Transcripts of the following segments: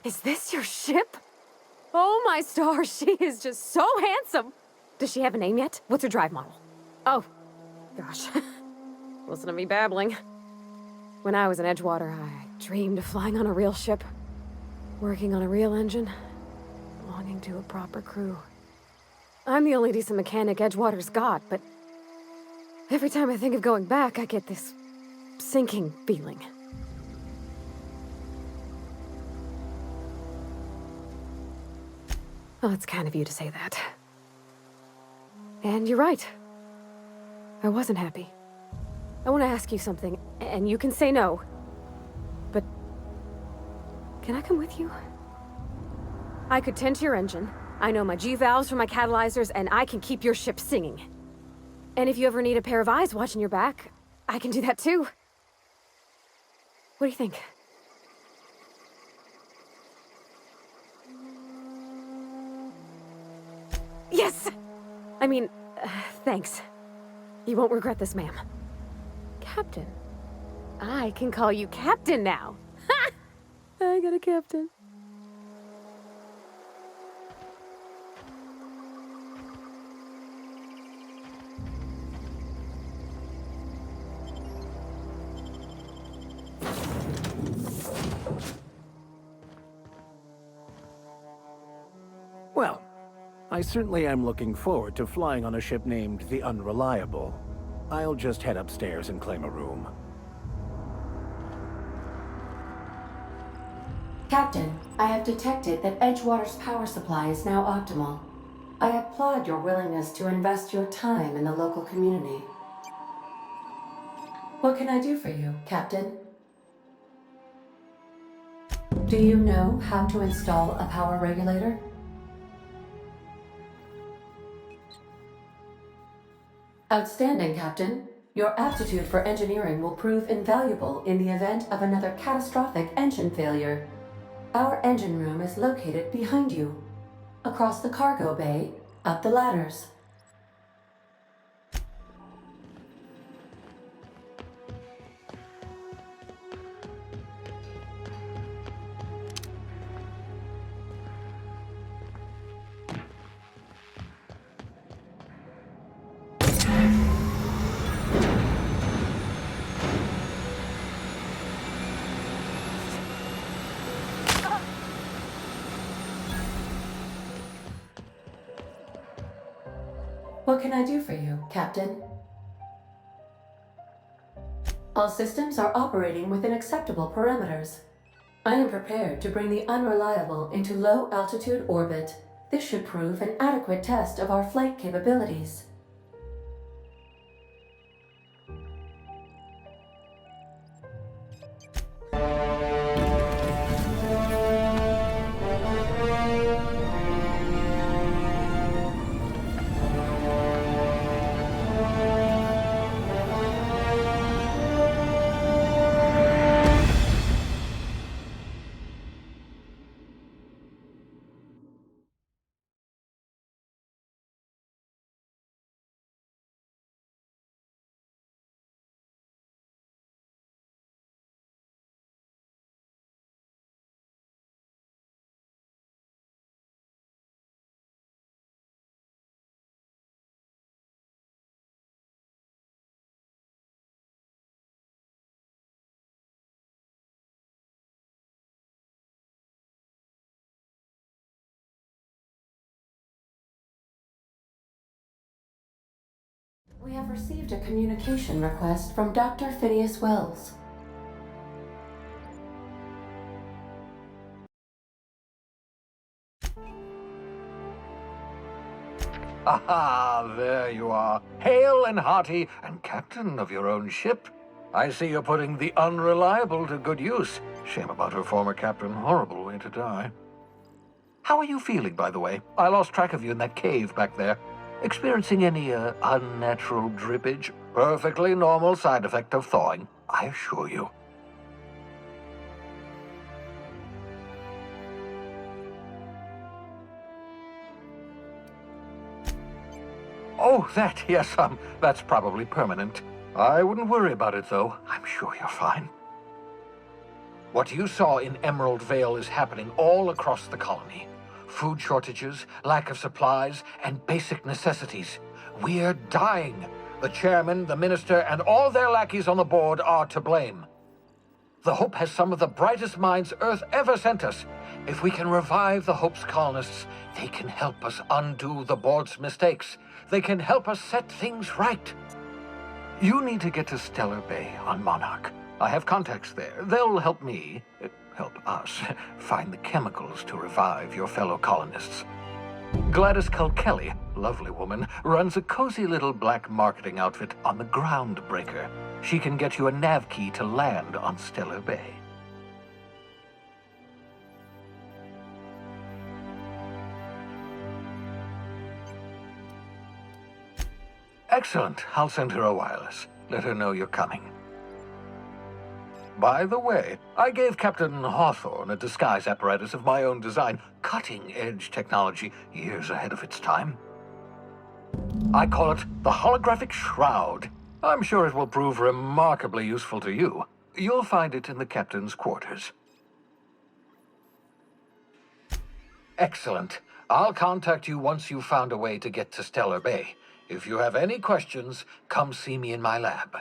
Is this your ship? Oh my stars, she is just so handsome! Does she have a name yet? What's her drive model? Oh, gosh. Listen to me babbling. When I was in Edgewater, I dreamed of flying on a real ship, working on a real engine, belonging to a proper crew. I'm the only decent mechanic Edgewater's got, but every time I think of going back, I get this sinking feeling. Well, it's kind of you to say that. And you're right. I wasn't happy. I want to ask you something, and you can say no. But can I come with you? I could tend to your engine. I know my G-valves for my catalyzers, and I can keep your ship singing. And if you ever need a pair of eyes watching your back, I can do that too. What do you think? Yes! I mean, thanks. You won't regret this, ma'am. Captain. I can call you Captain now. Ha! I got a captain. Well, I certainly am looking forward to flying on a ship named the Unreliable. I'll just head upstairs and claim a room. Captain, I have detected that Edgewater's power supply is now optimal. I applaud your willingness to invest your time in the local community. What can I do for you, Captain? Do you know how to install a power regulator? Outstanding, Captain. Your aptitude for engineering will prove invaluable in the event of another catastrophic engine failure. Our engine room is located behind you. Across the cargo bay, up the ladders. What can I do for you, Captain? All systems are operating within acceptable parameters. I am prepared to bring the Unreliable into low-altitude orbit. This should prove an adequate test of our flight capabilities. We have received a communication request from Dr. Phineas Wells. Aha, there you are, hale and hearty, and captain of your own ship. I see you're putting the Unreliable to good use. Shame about her former captain, horrible way to die. How are you feeling, by the way? I lost track of you in that cave back there. Experiencing any, unnatural drippage? Perfectly normal side effect of thawing, I assure you. Oh, that, yes, that's probably permanent. I wouldn't worry about it, though. I'm sure you're fine. What you saw in Emerald Vale is happening all across the colony. Food shortages, lack of supplies, and basic necessities. We're dying. The chairman, the minister, and all their lackeys on the board are to blame. The Hope has some of the brightest minds Earth ever sent us. If we can revive the Hope's colonists, they can help us undo the board's mistakes. They can help us set things right. You need to get to Stellar Bay on Monarch. I have contacts there. They'll help help us, find the chemicals to revive your fellow colonists. Gladys Kelly, lovely woman, runs a cozy little black marketing outfit on the Groundbreaker. She can get you a nav key to land on Stellar Bay. Excellent. I'll send her a wireless. Let her know you're coming. By the way, I gave Captain Hawthorne a disguise apparatus of my own design, cutting-edge technology years ahead of its time. I call it the Holographic Shroud. I'm sure it will prove remarkably useful to you. You'll find it in the captain's quarters. Excellent. I'll contact you once you've found a way to get to Stellar Bay. If you have any questions, come see me in my lab.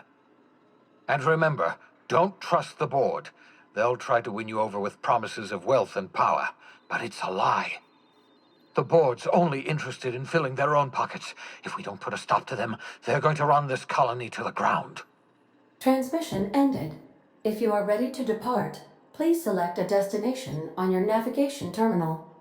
And remember, don't trust the board. They'll try to win you over with promises of wealth and power, but it's a lie. The board's only interested in filling their own pockets. If we don't put a stop to them, they're going to run this colony to the ground. Transmission ended. If you are ready to depart, please select a destination on your navigation terminal.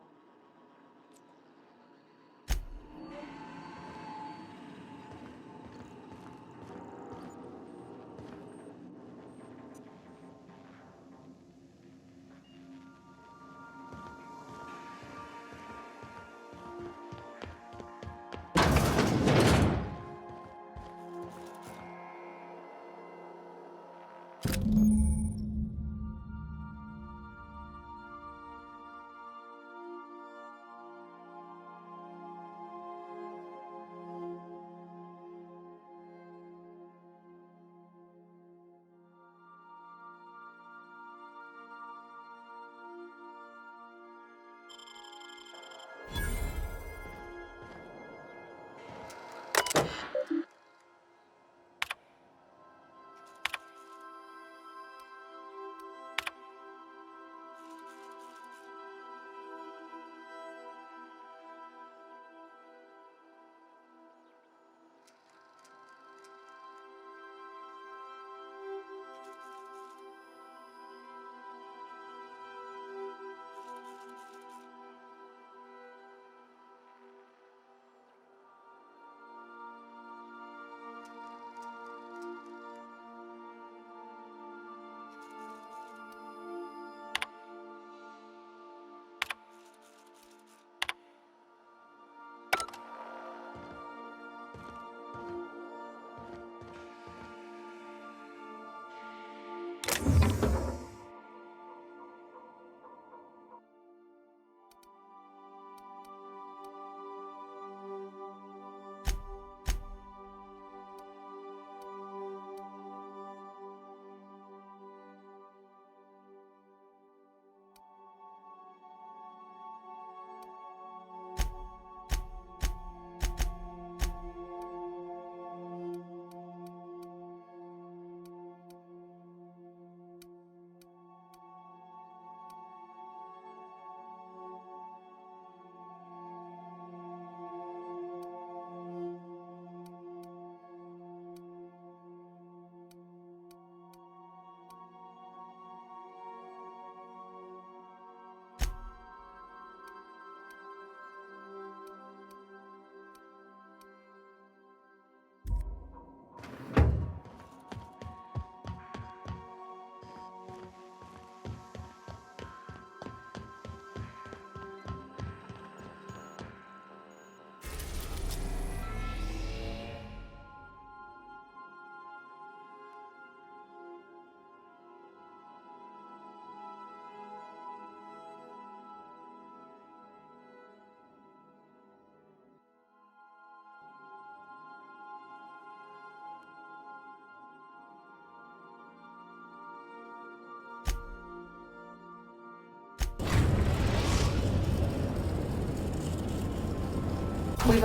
We've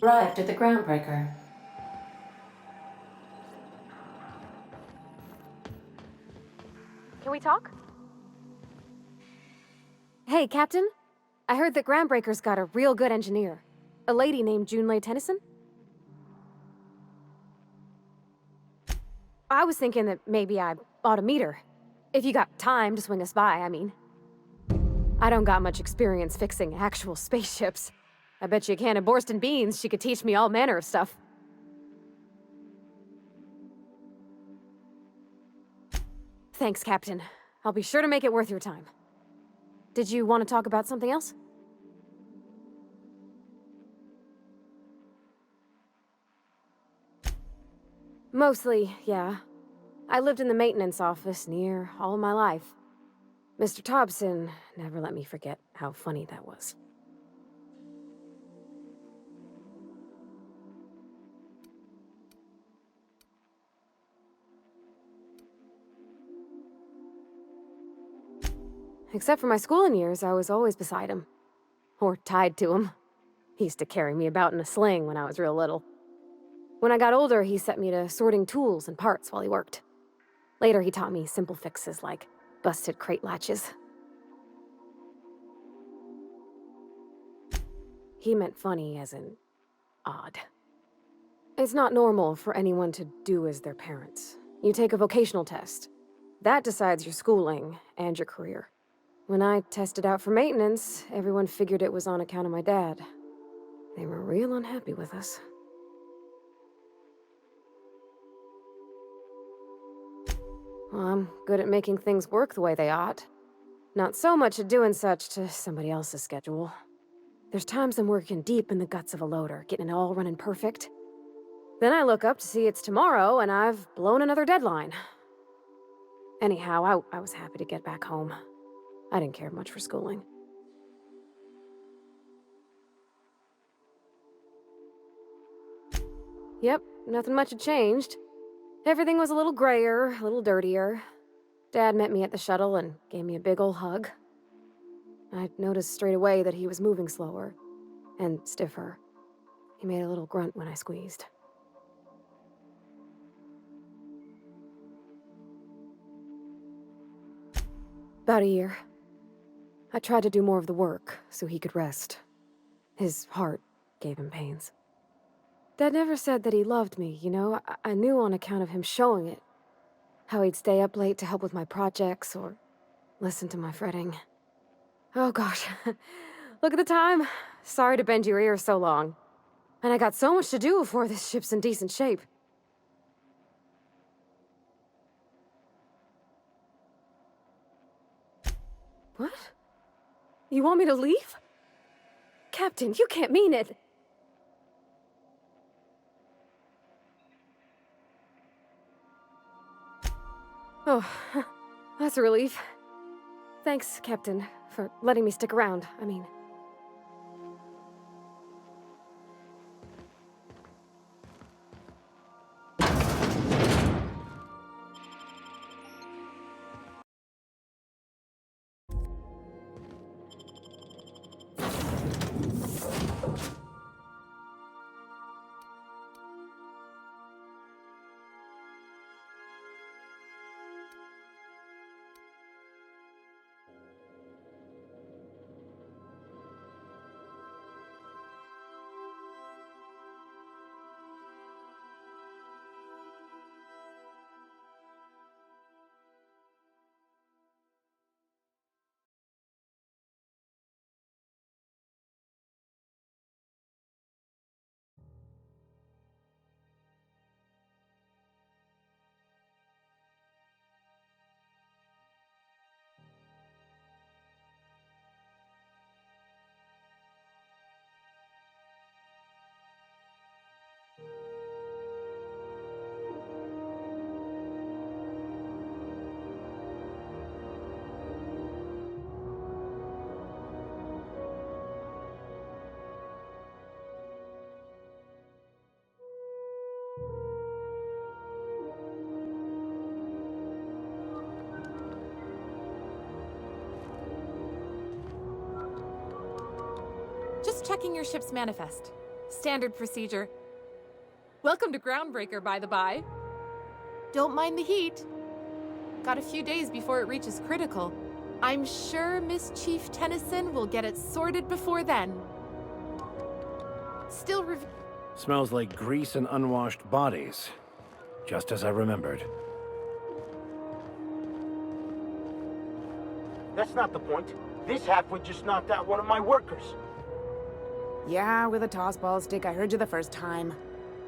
arrived at the Groundbreaker. Can we talk? Hey, Captain. I heard that Groundbreaker's got a real good engineer. A lady named Junlei Tennyson? I was thinking that maybe I ought to meet her. If you got time to swing us by, I mean. I don't got much experience fixing actual spaceships. I bet you a can of Borston beans she could teach me all manner of stuff. Thanks, Captain. I'll be sure to make it worth your time. Did you want to talk about something else? Mostly, yeah. I lived in the maintenance office near all my life. Mr. Thompson never let me forget how funny that was. Except for my schooling years, I was always beside him. Or tied to him. He used to carry me about in a sling when I was real little. When I got older, he set me to sorting tools and parts while he worked. Later, he taught me simple fixes like busted crate latches. He meant funny as in odd. It's not normal for anyone to do as their parents. You take a vocational test. That decides your schooling and your career. When I tested out for maintenance, everyone figured it was on account of my dad. They were real unhappy with us. Well, I'm good at making things work the way they ought. Not so much at doing such to somebody else's schedule. There's times I'm working deep in the guts of a loader, getting it all running perfect. Then I look up to see it's tomorrow, and I've blown another deadline. Anyhow, I was happy to get back home. I didn't care much for schooling. Yep, nothing much had changed. Everything was a little grayer, a little dirtier. Dad met me at the shuttle and gave me a big ol' hug. I noticed straight away that he was moving slower and stiffer. He made a little grunt when I squeezed. About a year. I tried to do more of the work so he could rest. His heart gave him pains. Dad never said that he loved me, you know? I knew on account of him showing it. How he'd stay up late to help with my projects or listen to my fretting. Oh gosh. Look at the time. Sorry to bend your ears so long. And I got so much to do before this ship's in decent shape. What? You want me to leave? Captain, you can't mean it. Oh, that's a relief. Thanks, Captain, for letting me stick around. I mean... checking your ship's manifest. Standard procedure. Welcome to Groundbreaker, by the by. Don't mind the heat. Got a few days before it reaches critical. I'm sure Miss Chief Tennyson will get it sorted before then. Still Smells like grease and unwashed bodies. Just as I remembered. That's not the point. This halfwit just knocked out one of my workers. Yeah, with a tossball stick. I heard you the first time.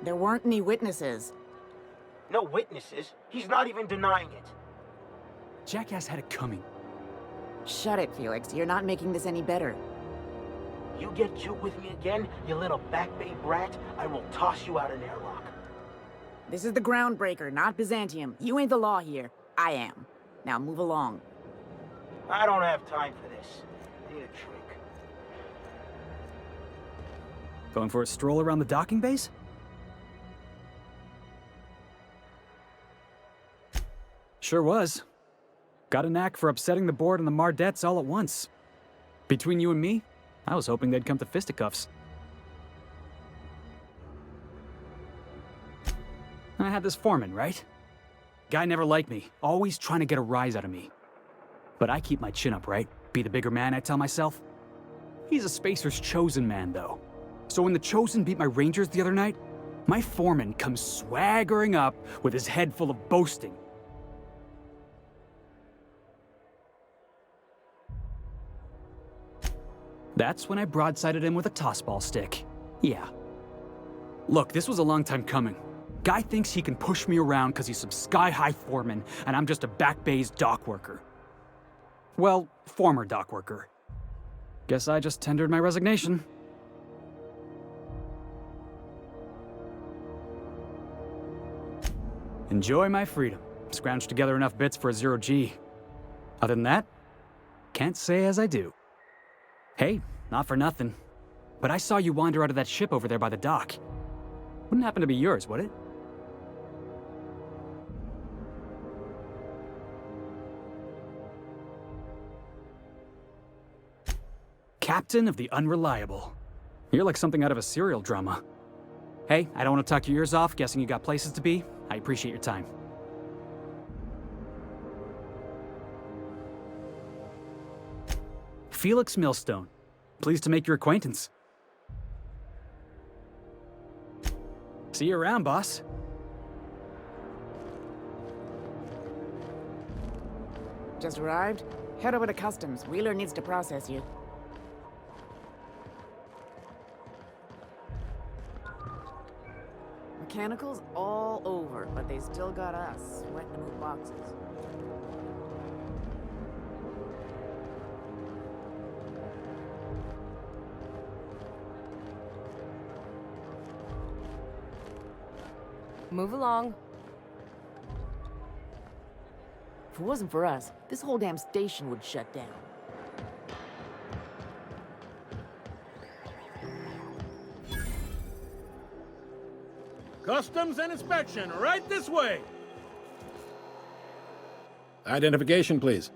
There weren't any witnesses. No witnesses. He's not even denying it. Jackass had it coming. Shut it, Felix. You're not making this any better. You get cute with me again, you little Back Bay brat, I will toss you out an airlock. This is the Groundbreaker, not Byzantium. You ain't the law here. I am. Now move along. I don't have time for this. I need a drink. Going for a stroll around the docking base? Sure was. Got a knack for upsetting the board and the Mardettes all at once. Between you and me, I was hoping they'd come to fisticuffs. I had this foreman, right? Guy never liked me, always trying to get a rise out of me. But I keep my chin up, right? Be the bigger man, I tell myself. He's a Spacer's chosen man, though. So when the Chosen beat my Rangers the other night, my foreman comes swaggering up with his head full of boasting. That's when I broadsided him with a tossball stick. Yeah. Look, this was a long time coming. Guy thinks he can push me around because he's some sky-high foreman, and I'm just a back bay's dock worker. Well, former dock worker. Guess I just tendered my resignation. Enjoy my freedom. Scrounged together enough bits for a 0G. Other than that, can't say as I do. Hey, not for nothing, but I saw you wander out of that ship over there by the dock. Wouldn't happen to be yours, would it? Captain of the Unreliable. You're like something out of a serial drama. Hey, I don't want to talk your ears off, guessing you got places to be. I appreciate your time. Felix Millstone. Pleased to make your acquaintance. See you around, boss. Just arrived? Head over to customs. Wheeler needs to process you. Mechanicals all over, but they still got us sweating to move boxes. Move along. If it wasn't for us, this whole damn station would shut down. Customs and inspection, right this way. Identification, please.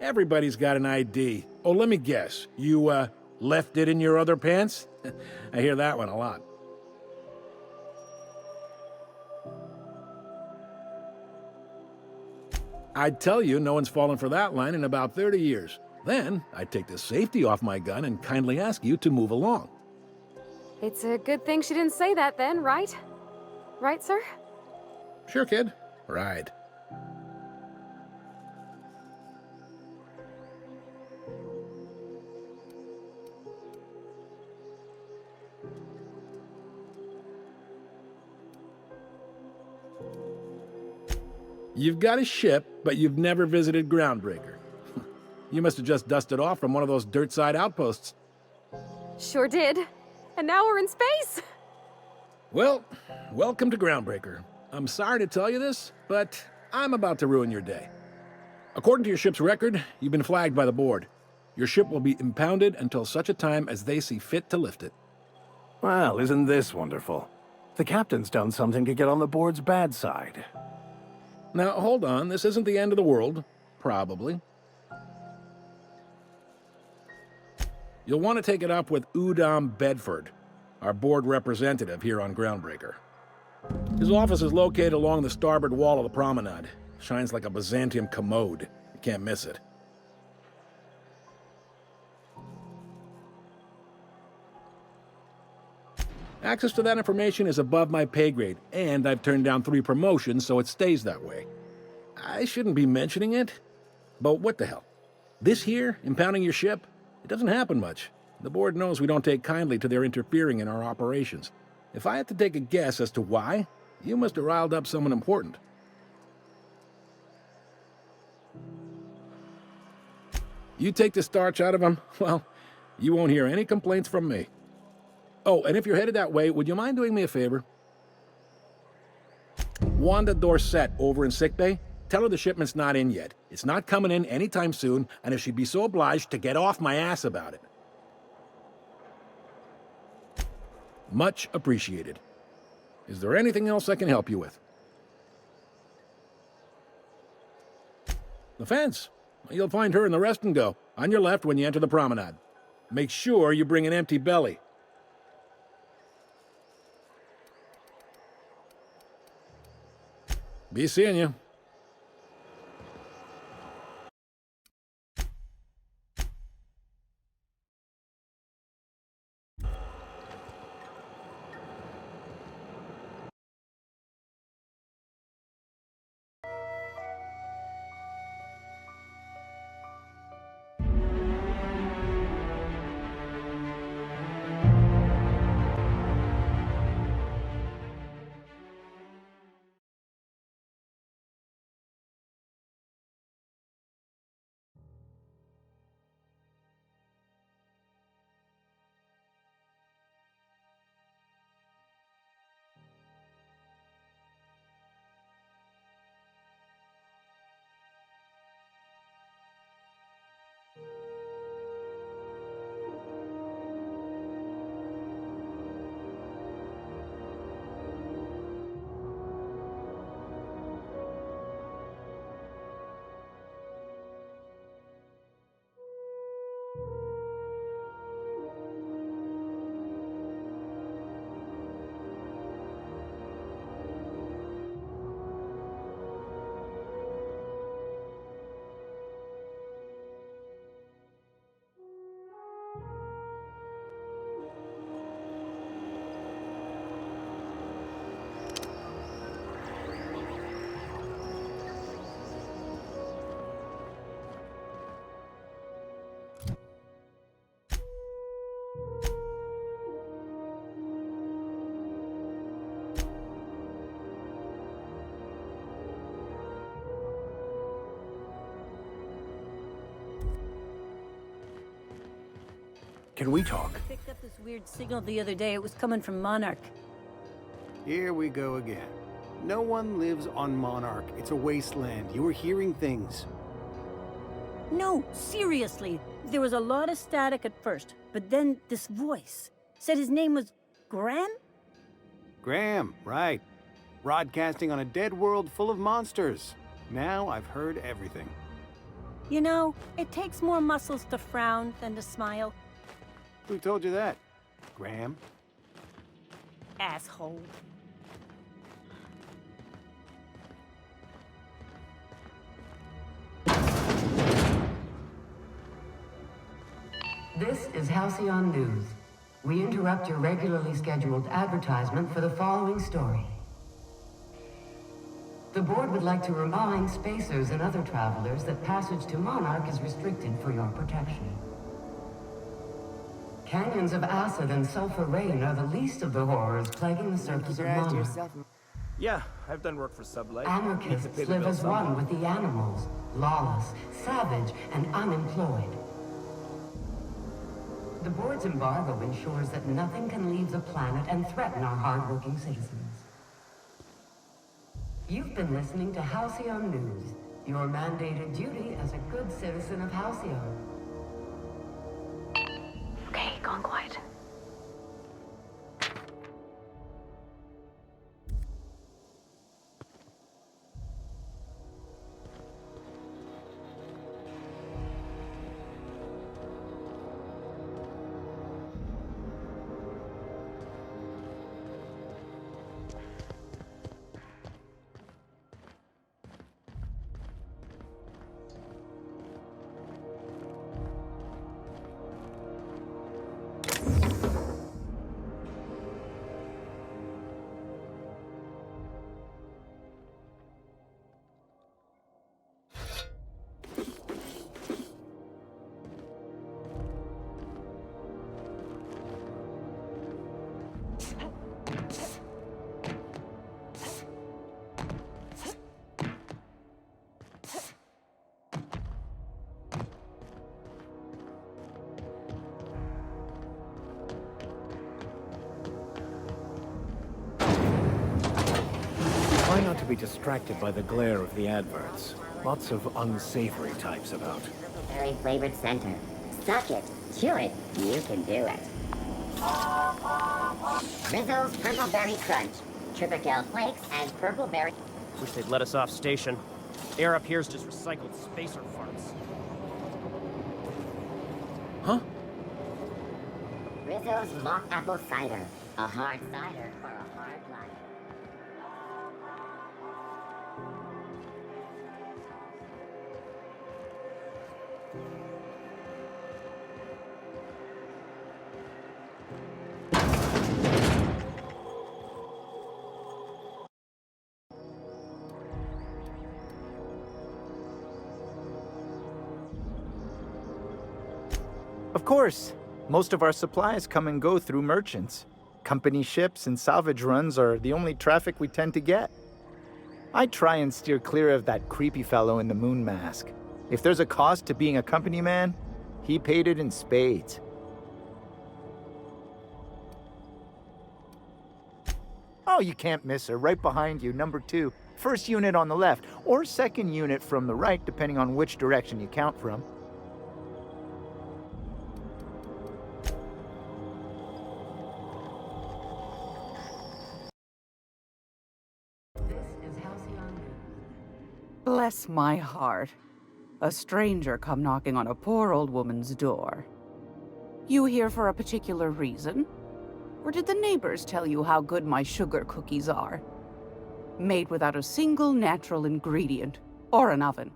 Everybody's got an ID. Oh, let me guess. You, left it in your other pants? I hear that one a lot. I'd tell you no one's fallen for that line in about 30 years. Then, I'd take the safety off my gun and kindly ask you to move along. It's a good thing she didn't say that then, right? Right, sir? Sure, kid. Right. You've got a ship, but you've never visited Groundbreaker. You must have just dusted off from one of those dirt-side outposts. Sure did. And now we're in space! Well, welcome to Groundbreaker. I'm sorry to tell you this, but I'm about to ruin your day. According to your ship's record, you've been flagged by the board. Your ship will be impounded until such a time as they see fit to lift it. Well, isn't this wonderful? The captain's done something to get on the board's bad side. Now, hold on. This isn't the end of the world. Probably. You'll want to take it up with Udom Bedford, our board representative here on Groundbreaker. His office is located along the starboard wall of the promenade. Shines like a Byzantium commode. You can't miss it. Access to that information is above my pay grade, and I've turned down 3 promotions, so it stays that way. I shouldn't be mentioning it, but what the hell? This here, impounding your ship, it doesn't happen much. The board knows we don't take kindly to their interfering in our operations. If I had to take a guess as to why, you must have riled up someone important. You take the starch out of them, well, you won't hear any complaints from me. Oh, and if you're headed that way, would you mind doing me a favor? Wanda Dorset over in sickbay, tell her the shipment's not in yet. It's not coming in anytime soon, and if she'd be so obliged to get off my ass about it. Much appreciated. Is there anything else I can help you with? The fence. You'll find her in the rest and go, on your left when you enter the promenade. Make sure you bring an empty belly. Be seeing you. Can we talk? I picked up this weird signal the other day. It was coming from Monarch. Here we go again. No one lives on Monarch. It's a wasteland. You were hearing things. No, seriously. There was a lot of static at first, but then this voice said his name was Graham? Graham, right. Broadcasting on a dead world full of monsters. Now I've heard everything. You know, it takes more muscles to frown than to smile. Who told you that? Graham? Asshole. This is Halcyon News. We interrupt your regularly scheduled advertisement for the following story. The board would like to remind spacers and other travelers that passage to Monarch is restricted for your protection. Canyons of acid and sulfur rain are the least of the horrors plaguing the surface of Monarch. Yeah, I've done work for Sublight. Anarchists live as one with the animals, lawless, savage, and unemployed. The board's embargo ensures that nothing can leave the planet and threaten our hardworking citizens. You've been listening to Halcyon News, your mandated duty as a good citizen of Halcyon. Okay, gone quiet. Try not to be distracted by the glare of the adverts. Lots of unsavory types about. Berry flavored center. Suck it. Chew it. You can do it. Rizzo's Purple Berry Crunch. Triple flakes and purple berry. Wish they'd let us off station. Air up here's just recycled spacer farts. Huh? Rizzo's Mock Apple Cider. A hard cider for a hard life. Of course. Most of our supplies come and go through merchants. Company ships and salvage runs are the only traffic we tend to get. I try and steer clear of that creepy fellow in the moon mask. If there's a cost to being a company man, he paid it in spades. Oh, you can't miss her. Right behind you, number 2. First unit on the left, or second unit from the right, depending on which direction you count from. Bless my heart. A stranger come knocking on a poor old woman's door. You here for a particular reason? Or did the neighbors tell you how good my sugar cookies are? Made without a single natural ingredient, or an oven.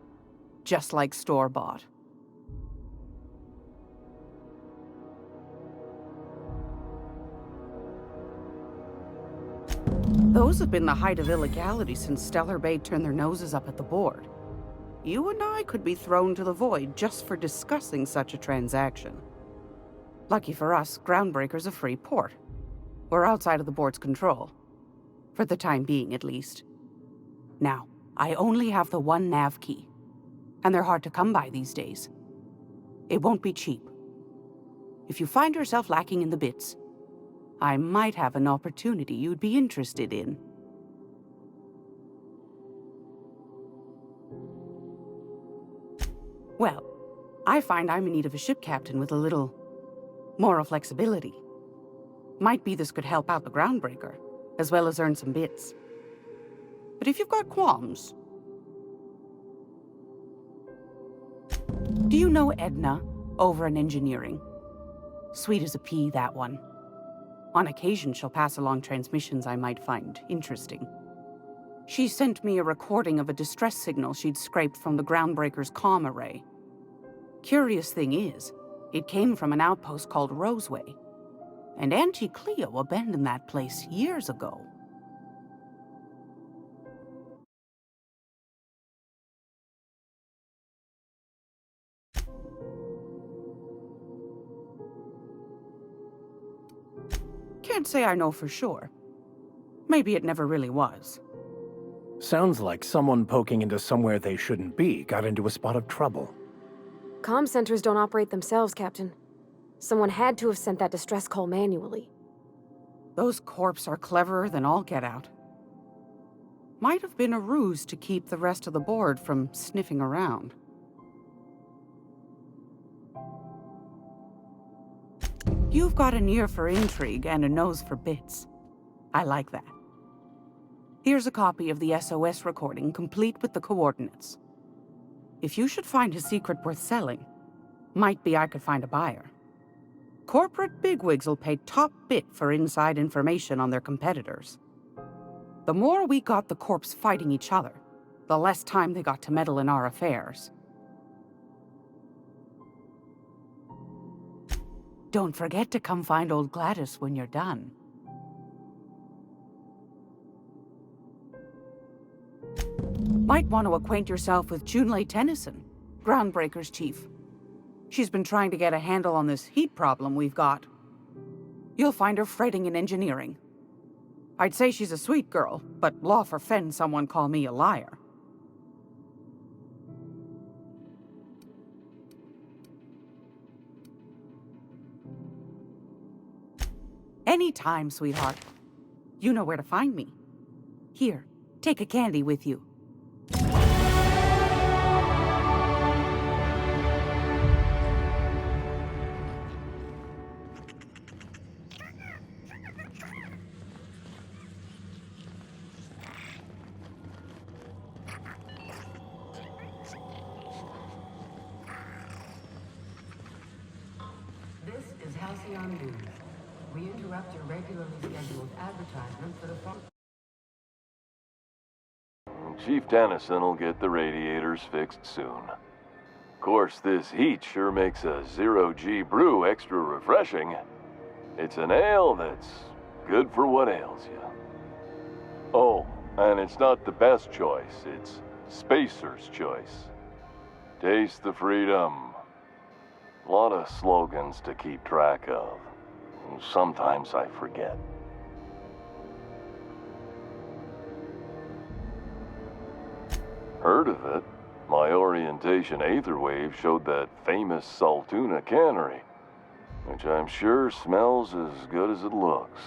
Just like store-bought. Those have been the height of illegality since Stellar Bay turned their noses up at the board. You and I could be thrown to the void just for discussing such a transaction. Lucky for us, Groundbreaker's a free port. We're outside of the board's control. For the time being, at least. Now, I only have the one nav key. And they're hard to come by these days. It won't be cheap. If you find yourself lacking in the bits, I might have an opportunity you'd be interested in. Well, I find I'm in need of a ship captain with a little moral flexibility. Might be this could help out the Groundbreaker, as well as earn some bits. But if you've got qualms... Do you know Edna, over in engineering? Sweet as a pea, that one. On occasion, she'll pass along transmissions I might find interesting. She sent me a recording of a distress signal she'd scraped from the Groundbreaker's comm array. Curious thing is, it came from an outpost called Roseway. And Auntie Cleo abandoned that place years ago. Can't say I know for sure. Maybe it never really was. Sounds like someone poking into somewhere they shouldn't be got into a spot of trouble. Comm centers don't operate themselves, Captain. Someone had to have sent that distress call manually. Those corps are cleverer than all get out. Might have been a ruse to keep the rest of the board from sniffing around. You've got an ear for intrigue and a nose for bits. I like that. Here's a copy of the SOS recording, complete with the coordinates. If you should find a secret worth selling, might be I could find a buyer. Corporate bigwigs will pay top bit for inside information on their competitors. The more we got the corps fighting each other, the less time they got to meddle in our affairs. Don't forget to come find old Gladys when you're done. Might want to acquaint yourself with Junlei Tennyson, Groundbreaker's chief. She's been trying to get a handle on this heat problem we've got. You'll find her fretting in engineering. I'd say she's a sweet girl, but law forfend someone call me a liar. Anytime, sweetheart. You know where to find me. Here, take a candy with you. This is Halcyon News. We interrupt your regularly scheduled advertisement for the phone. Chief Tennyson will get the radiators fixed soon. Of course, this heat sure makes a zero-G brew extra refreshing. It's an ale that's good for what ails you. Oh, and it's not the best choice, it's Spacer's choice. Taste the freedom. A lot of slogans to keep track of. Sometimes I forget. Heard of it? My orientation Aetherwave showed that famous Saltuna cannery, which I'm sure smells as good as it looks.